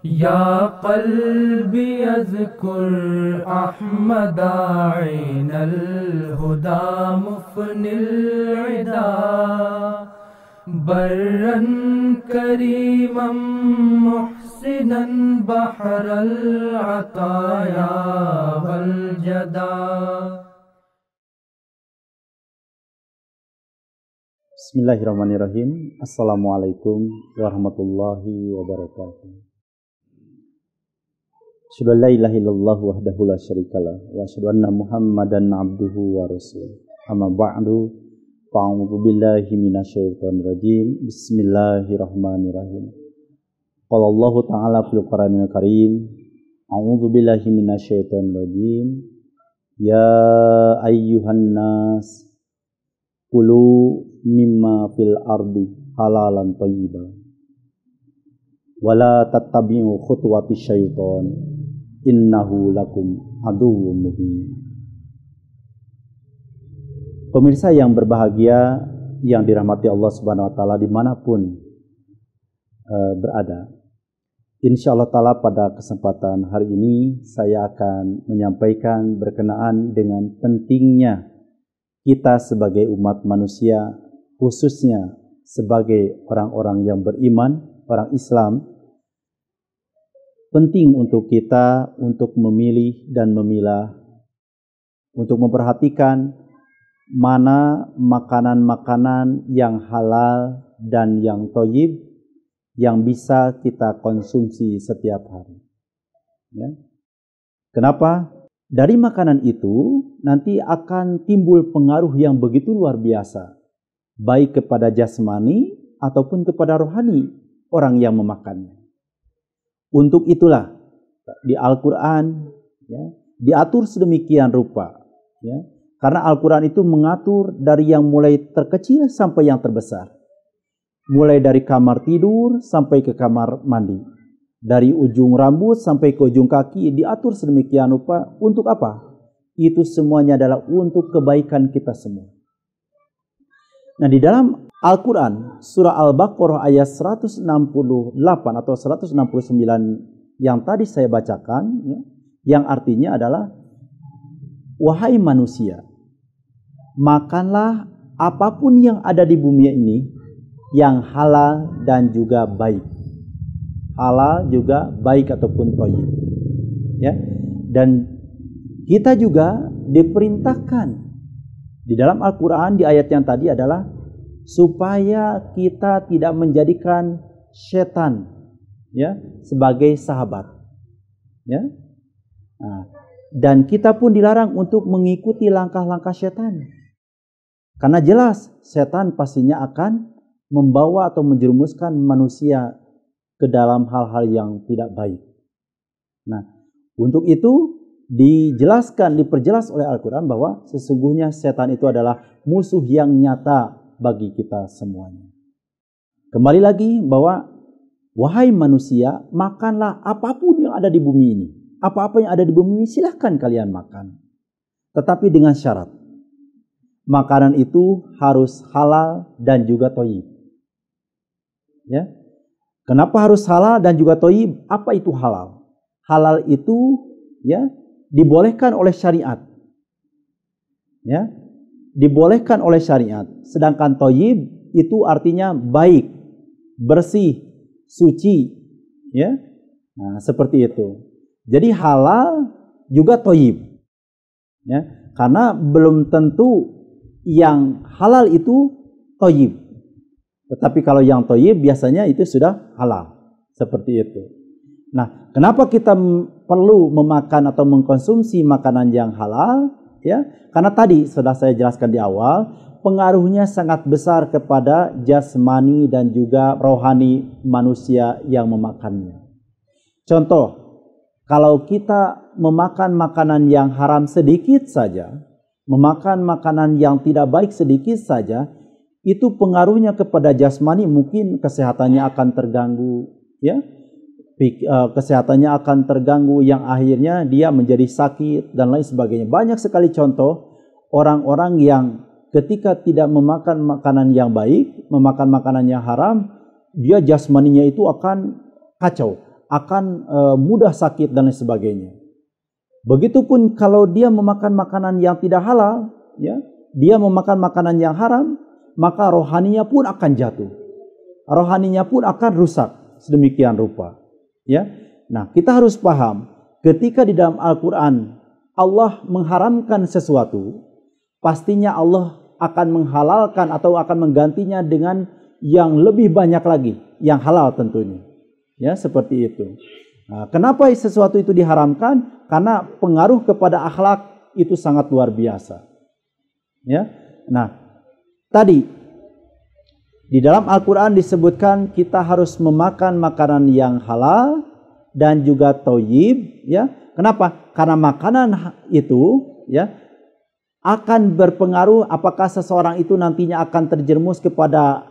يا قلبي اذكر أحمد عين الهدى مفني العدا برا كريما محسنا بحر العطايا والجدا. Bismillahirrahmanirrahim. Assalamualaikum warahmatullahi wabarakatuh. Asyhadu an la ilaha illallah wahdahu la syarikalah wa asyhadu anna Muhammadan abduhu wa rasuluh. Amma ba'du. A'udzu billahi minasyaitonir rajim. Bismillahirrahmanirrahim. Qala Allah ta'ala fil Qur'anil Karim. A'udzu billahi minasyaitonir rajim. Ya ayyuhan nas kulu mimma fil ardi halalan thayyiban wala tattabi'u khutuwati syaiton innahu lakum aduwwum mubin. Pemirsa yang berbahagia yang dirahmati Allah Subhanahu wa taala dimanapun berada, insyaallah taala pada kesempatan hari ini saya akan menyampaikan berkenaan dengan pentingnya kita sebagai umat manusia, khususnya sebagai orang-orang yang beriman, orang Islam, penting untuk kita untuk memilih dan memilah, untuk memperhatikan mana makanan-makanan yang halal dan yang thayyib yang bisa kita konsumsi setiap hari. Ya. Kenapa? Dari makanan itu nanti akan timbul pengaruh yang begitu luar biasa, baik kepada jasmani ataupun kepada rohani orang yang memakannya. Untuk itulah di Al-Quran ya, diatur sedemikian rupa, ya, karena Al-Quran itu mengatur dari yang mulai terkecil sampai yang terbesar, mulai dari kamar tidur sampai ke kamar mandi. Dari ujung rambut sampai ke ujung kaki diatur sedemikian rupa. Untuk apa? Itu semuanya adalah untuk kebaikan kita semua. Nah, di dalam Al-Quran surah Al-Baqarah ayat 168 atau 169 yang tadi saya bacakan, ya, yang artinya adalah, wahai manusia, makanlah apapun yang ada di bumi ini yang halal dan juga baik. Halal juga baik ataupun thayyib. Ya. Dan kita juga diperintahkan di dalam Al-Quran di ayat yang tadi adalah supaya kita tidak menjadikan setan ya sebagai sahabat. Ya. Nah, dan kita pun dilarang untuk mengikuti langkah-langkah setan. Karena jelas setan pastinya akan membawa atau menjerumuskan manusia ke dalam hal-hal yang tidak baik. Nah, untuk itu diperjelas oleh Al-Quran bahwa sesungguhnya setan itu adalah musuh yang nyata bagi kita semuanya. Kembali lagi bahwa, wahai manusia, makanlah apapun yang ada di bumi ini. Apa-apa yang ada di bumi ini silahkan kalian makan. Tetapi dengan syarat, makanan itu harus halal dan juga thayyib. Ya. Kenapa harus halal dan juga thayyib? Apa itu halal? Halal itu ya dibolehkan oleh syariat. Ya. Dibolehkan oleh syariat. Sedangkan thayyib itu artinya baik, bersih, suci, ya. Nah, seperti itu. Jadi halal juga thayyib. Ya, karena belum tentu yang halal itu thayyib. Tetapi kalau yang thayyib biasanya itu sudah halal. Seperti itu. Nah, kenapa kita perlu memakan atau mengkonsumsi makanan yang halal? Ya, karena tadi sudah saya jelaskan di awal, pengaruhnya sangat besar kepada jasmani dan juga rohani manusia yang memakannya. Contoh, kalau kita memakan makanan yang haram sedikit saja, memakan makanan yang tidak baik sedikit saja, itu pengaruhnya kepada jasmani, mungkin kesehatannya akan terganggu, ya, kesehatannya akan terganggu yang akhirnya dia menjadi sakit dan lain sebagainya. Banyak sekali contoh orang-orang yang ketika tidak memakan makanan yang baik, memakan makanan yang haram, dia jasmaninya itu akan kacau, akan mudah sakit dan lain sebagainya. Begitupun kalau dia memakan makanan yang tidak halal, ya, dia memakan makanan yang haram, maka rohaninya pun akan jatuh. Rohaninya pun akan rusak sedemikian rupa. Ya. Nah, kita harus paham ketika di dalam Al-Quran Allah mengharamkan sesuatu, pastinya Allah akan menghalalkan atau akan menggantinya dengan yang lebih banyak lagi, yang halal tentunya. Ya, seperti itu. Nah, kenapa sesuatu itu diharamkan? Karena pengaruh kepada akhlak itu sangat luar biasa. Ya. Nah, tadi di dalam Al-Quran disebutkan kita harus memakan makanan yang halal dan juga thayyib. Ya. Kenapa? Karena makanan itu, ya, akan berpengaruh apakah seseorang itu nantinya akan terjerumus kepada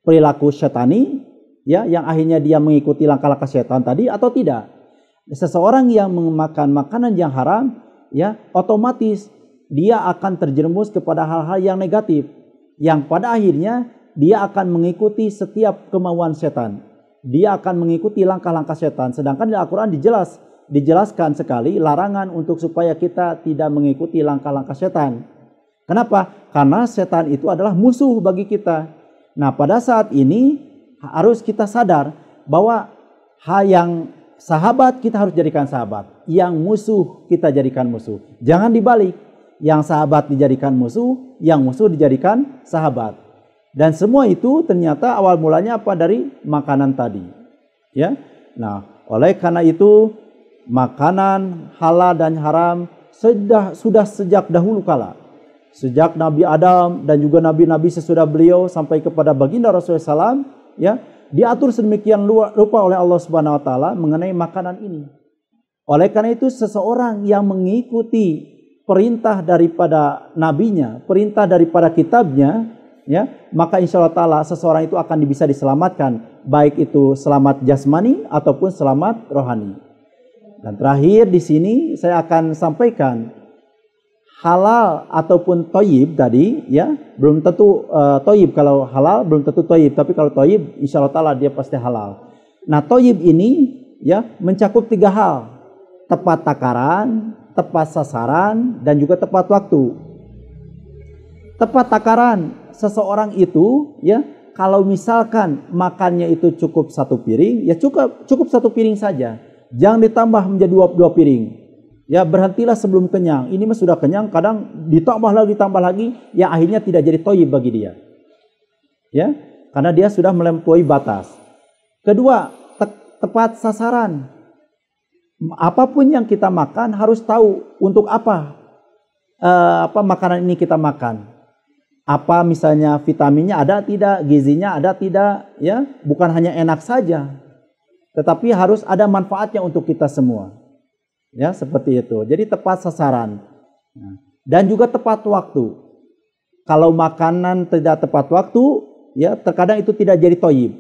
perilaku syetani, ya, yang akhirnya dia mengikuti langkah-langkah setan tadi atau tidak. Seseorang yang memakan makanan yang haram, ya, otomatis dia akan terjerumus kepada hal-hal yang negatif, yang pada akhirnya dia akan mengikuti setiap kemauan setan. Dia akan mengikuti langkah-langkah setan. Sedangkan di Al-Quran dijelaskan sekali larangan untuk supaya kita tidak mengikuti langkah-langkah setan. Kenapa? Karena setan itu adalah musuh bagi kita. Nah, pada saat ini harus kita sadar bahwa hal yang sahabat kita harus jadikan sahabat, yang musuh kita jadikan musuh. Jangan dibalik, yang sahabat dijadikan musuh, yang musuh dijadikan sahabat. Dan semua itu ternyata awal mulanya apa? Dari makanan tadi. Ya. Nah, oleh karena itu makanan halal dan haram sudah sejak dahulu kala. Sejak Nabi Adam dan juga nabi-nabi sesudah beliau sampai kepada baginda Rasulullah SAW, ya, diatur sedemikian rupa oleh Allah Subhanahu wa taala mengenai makanan ini. Oleh karena itu seseorang yang mengikuti perintah daripada nabinya, perintah daripada kitabnya, ya, maka insya Allah taala seseorang itu akan bisa diselamatkan, baik itu selamat jasmani ataupun selamat rohani. Dan terakhir di sini saya akan sampaikan halal ataupun thayyib tadi, ya, belum tentu thayyib. Kalau halal belum tentu thayyib, tapi kalau thayyib insya Allah taala dia pasti halal. Nah, thayyib ini, ya, mencakup 3 hal: tepat takaran, tepat sasaran, dan juga tepat waktu. Tepat takaran, seseorang itu, ya, kalau misalkan makannya itu cukup 1 piring, ya cukup 1 piring saja. Jangan ditambah menjadi 2 piring. Ya, berhentilah sebelum kenyang. Ini mah sudah kenyang, kadang ditambah lagi, yang akhirnya tidak jadi thayyib bagi dia. Ya, karena dia sudah melampaui batas. Kedua, tepat sasaran. Apapun yang kita makan harus tahu untuk apa makanan ini kita makan. Apa misalnya vitaminnya ada tidak, gizinya ada tidak, ya. Bukan hanya enak saja, tetapi harus ada manfaatnya untuk kita semua. Ya, seperti itu. Jadi tepat sasaran. Dan juga tepat waktu. Kalau makanan tidak tepat waktu, ya, terkadang itu tidak jadi thayyib.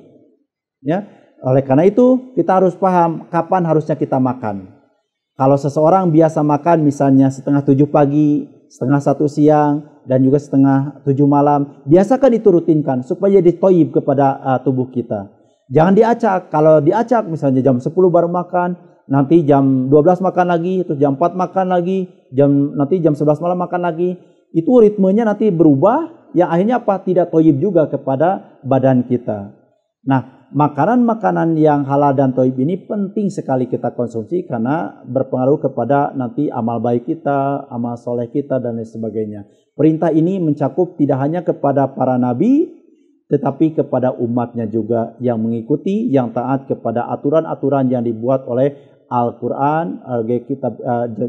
Ya. Oleh karena itu kita harus paham kapan harusnya kita makan. Kalau seseorang biasa makan misalnya 6:30 pagi, 6:30 siang, dan juga 6:30 malam, biasakan itu rutinkan supaya jadi thayyib kepada tubuh kita. Jangan diacak. Kalau diacak misalnya jam 10 baru makan, nanti jam 12 makan lagi, terus jam 4 makan lagi, nanti jam 11 malam makan lagi. Itu ritmenya nanti berubah, yang akhirnya apa? Tidak thayyib juga kepada badan kita. Nah, makanan-makanan yang halal dan thayyib ini penting sekali kita konsumsi karena berpengaruh kepada nanti amal baik kita, amal soleh kita, dan lain sebagainya. Perintah ini mencakup tidak hanya kepada para nabi, tetapi kepada umatnya juga yang mengikuti, yang taat kepada aturan-aturan yang dibuat oleh Al-Quran,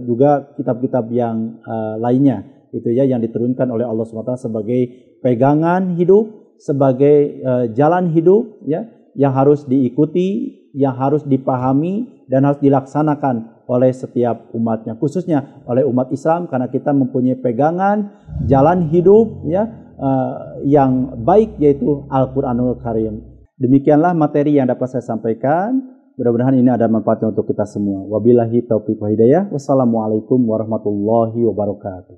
juga kitab-kitab yang lainnya, itu ya, yang diturunkan oleh Allah SWT sebagai pegangan hidup, sebagai jalan hidup, ya, yang harus diikuti, yang harus dipahami dan harus dilaksanakan oleh setiap umatnya, khususnya oleh umat Islam, karena kita mempunyai pegangan jalan hidup, ya, yang baik, yaitu Al-Quranul Karim. Demikianlah materi yang dapat saya sampaikan. Mudah-mudahan ini ada manfaatnya untuk kita semua. Wabillahi taufiq wal hidayah. Wassalamualaikum warahmatullahi wabarakatuh.